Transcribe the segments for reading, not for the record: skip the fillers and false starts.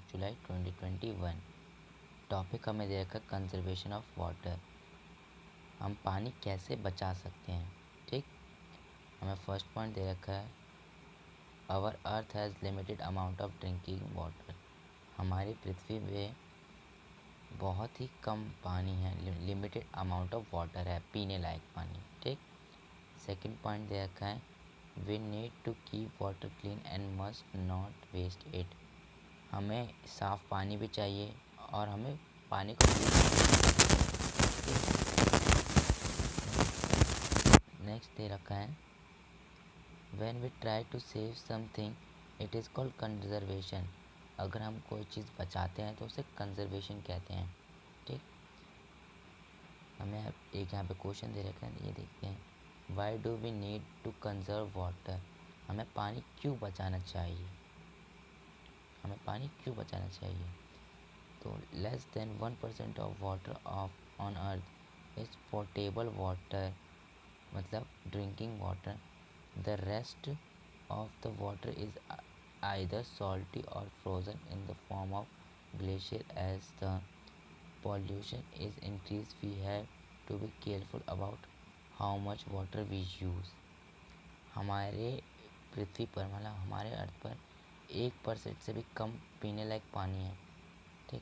जुलाई 2021। Topic हमें दे रखा है कंजर्वेशन ऑफ वाटर। हम पानी कैसे बचा सकते हैं। ठीक, हमें फर्स्ट पॉइंट दे रखा है our earth has limited amount of drinking water. हमारी पृथ्वी में बहुत ही कम पानी है, लिमिटेड अमाउंट ऑफ वाटर है, पीने लायक पानी। ठीक, सेकंड पॉइंट दे रखा है we need to keep water clean and must not waste it. हमें साफ़ पानी भी चाहिए और हमें पानी को नेक्स्ट दे रखा है when we try to save something it is called conservation. अगर हम कोई चीज़ बचाते हैं तो उसे कंजर्वेशन कहते हैं। ठीक, हमें एक यहाँ पे क्वेश्चन दे रखा है, ये देखते हैं why do we need to conserve water. हमें पानी क्यों बचाना चाहिए, हमें पानी क्यों बचाना चाहिए। तो less than 1% of water of on earth is portable water, मतलब drinking water. The rest of the water is either salty or frozen in the form of glacier. As the pollution is increased, we have to be careful about how much water we use. हमारे पृथ्वी पर मतलब हमारे अर्थ पर 1% से भी कम पीने लायक पानी है। ठीक,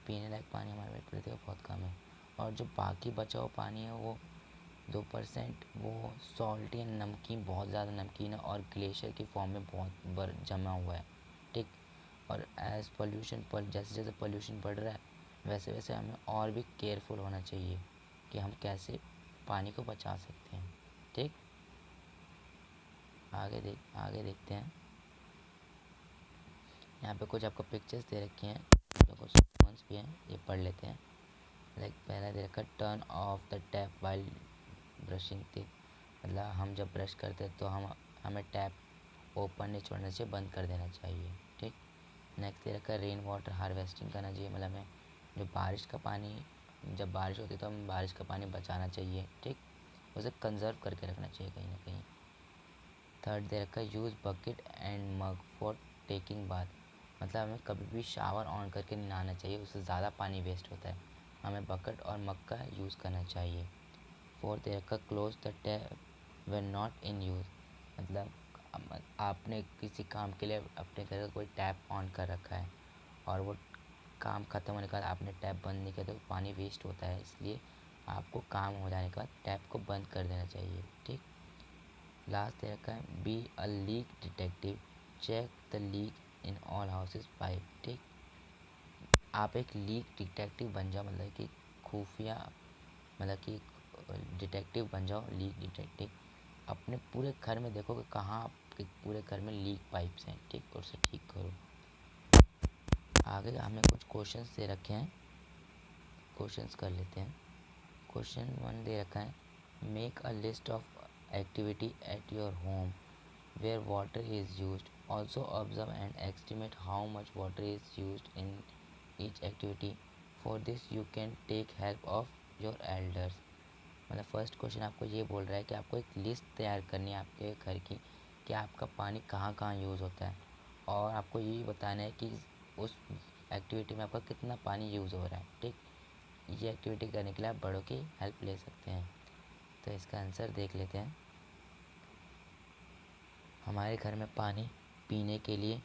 पीने लायक पानी हमारे पृथ्वी पर बहुत कम है, और जो बाकी बचा हुआ पानी है वो 2% वो सॉल्टी एंड नमकीन, बहुत ज़्यादा नमकीन है और ग्लेशियर की फॉर्म में बहुत बर जमा हुआ है। ठीक, और एज़ पोल्यूशन पर जैसे जैसे पोल्यूशन बढ़ रहा है वैसे वैसे हमें और भी केयरफुल होना चाहिए कि हम कैसे पानी को बचा सकते हैं। ठीक, आगे देखते हैं। यहाँ पे कुछ आपको पिक्चर्स दे रखी हैं, तो कुछ पॉइंट्स भी हैं, ये पढ़ लेते हैं। लाइक पहला दे रखा turn off the tap while brushing teeth. मतलब हम जब ब्रश करते हैं तो हमें टैप ओपन नहीं छोड़ना चाहिए, बंद कर देना चाहिए। ठीक, नेक्स्ट दे रखा रेन वाटर हार्वेस्टिंग करना चाहिए, मतलब हमें जो बारिश का पानी, जब बारिश होती है तो हमें बारिश का पानी बचाना चाहिए। ठीक, उसे कंजर्व करके रखना चाहिए कहीं ना कहीं। थर्ड दे रखा use bucket and mug for taking bath. मतलब हमें कभी भी शावर ऑन करके नहीं नहाना चाहिए, उससे ज़्यादा पानी वेस्ट होता है। हमें बकेट और मग का यूज़ करना चाहिए। फोर्थ दे रखा close the tap when not in use. मतलब आपने किसी काम के लिए अपने घर का कोई टैप ऑन कर रखा है और वो काम ख़त्म होने के बाद आपने टैप बंद नहीं किया तो पानी वेस्ट होता है, इसलिए आपको काम हो जाने के बाद टैप को बंद कर देना चाहिए। ठीक, लास्ट दे रखा है be a leak detective, check the leak in all houses pipe. ठीक, आप एक लीक डिटेक्टिव बन जाओ, मतलब कि खुफिया, मतलब कि डिटेक्टिव बन जाओ, लीक डिटेक्टिव। अपने पूरे घर में देखो कि कहाँ आपके पूरे घर में लीक पाइप्स हैं। ठीक, और उसे ठीक करो। आगे हमें कुछ क्वेश्चंस दे रखे हैं, क्वेश्चंस कर लेते हैं। क्वेश्चन 1 दे रखा है make a list of activity at your home where water is used, also observe and estimate how much water is used in each activity. For this you can take help of your elders. मतलब first question आपको ये बोल रहा है कि आपको एक list तैयार करनी है आपके घर की कि आपका पानी कहाँ कहाँ यूज़ होता है, और आपको यही बताना है कि उस एक्टिविटी में आपका कितना पानी यूज़ हो रहा है। ठीक, ये एक्टिविटी करने के लिए आप बड़ों की हेल्प ले सकते हैं। तो इसका आंसर देख लेते हैं। हमारे घर में पानी पीने के लिए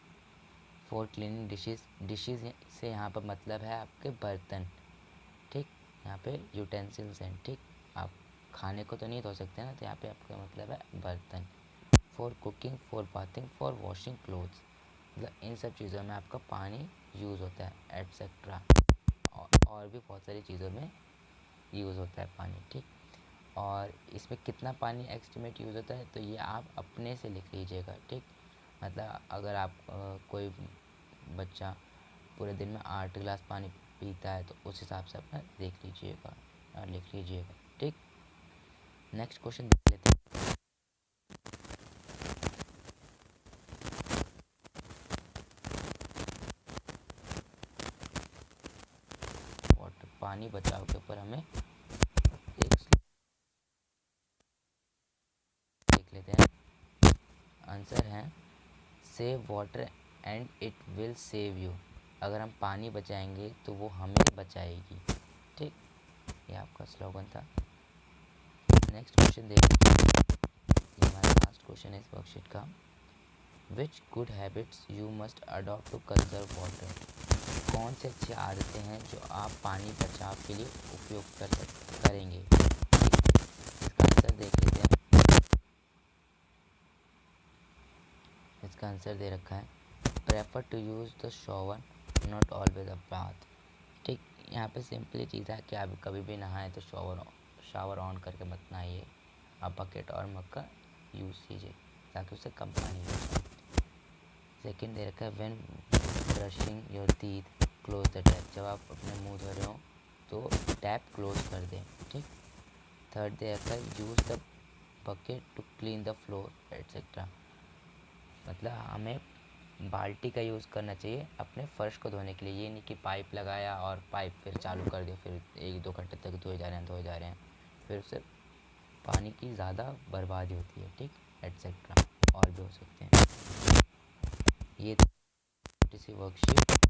फॉर क्लीनिंग डिशेज़ से यहाँ पर मतलब है आपके बर्तन। ठीक, यहाँ पे यूटेंसिल्स हैं। ठीक, आप खाने को तो नहीं धो सकते ना, तो यहाँ पे आपका मतलब है बर्तन। For cooking, for bathing, for washing clothes, मतलब इन सब चीज़ों में आपका पानी यूज़ होता है एट्सेट्रा, और भी बहुत सारी चीज़ों में यूज़ होता है पानी। ठीक, और इसमें कितना पानी एस्टिमेट यूज़ होता है तो ये आप अपने से लिख लीजिएगा। ठीक, मतलब अगर आप कोई बच्चा पूरे दिन में 8 गिलास पानी पीता है तो उस हिसाब से अपना देख लीजिएगा और लिख लीजिएगा। ठीक, नेक्स्ट क्वेश्चन देख लेते हैं। वाटर पानी बचाव के ऊपर हमें एक देख लेते हैं। आंसर है save water and it will save you. अगर हम पानी बचाएंगे तो वो हमें बचाएगी। ठीक, ये आपका स्लोगन था। नेक्स्ट क्वेश्चन देख लेते हैं, ये हमारा लास्ट क्वेश्चन है इस वर्कशीट का। Which good habits you must adopt to conserve water. कौन से अच्छी आदतें हैं जो आप पानी बचाव के लिए उपयोग करेंगे। इसका आंसर देख लेते हैं। इसका आंसर दे रखा है, prefer to use the shower not always a bath. ठीक, यहाँ पे सिंपली चीज़ है कि आप कभी भी नहाएं तो शावर ऑन करके मत नहाइए, आप बकेट और मग का यूज़ कीजिए ताकि उससे कम पानी यूज। सेकेंड दे रखा है, when brushing your teeth close the tap. जब आप अपने मुंह धो रहे हो तो टैप क्लोज कर दें। ठीक, थर्ड दे रखा है, use the bucket to clean the floor etcetera. मतलब हमें बाल्टी का यूज़ करना चाहिए अपने फ़र्श को धोने के लिए। ये नहीं कि पाइप लगाया और पाइप फिर चालू कर दिया, फिर 1-2 घंटे तक धोए जा रहे हैं, फिर उससे पानी की ज़्यादा बर्बादी होती है। ठीक, एट्सेट्रा और भी हो सकते हैं। ये छोटी सी वर्कशीट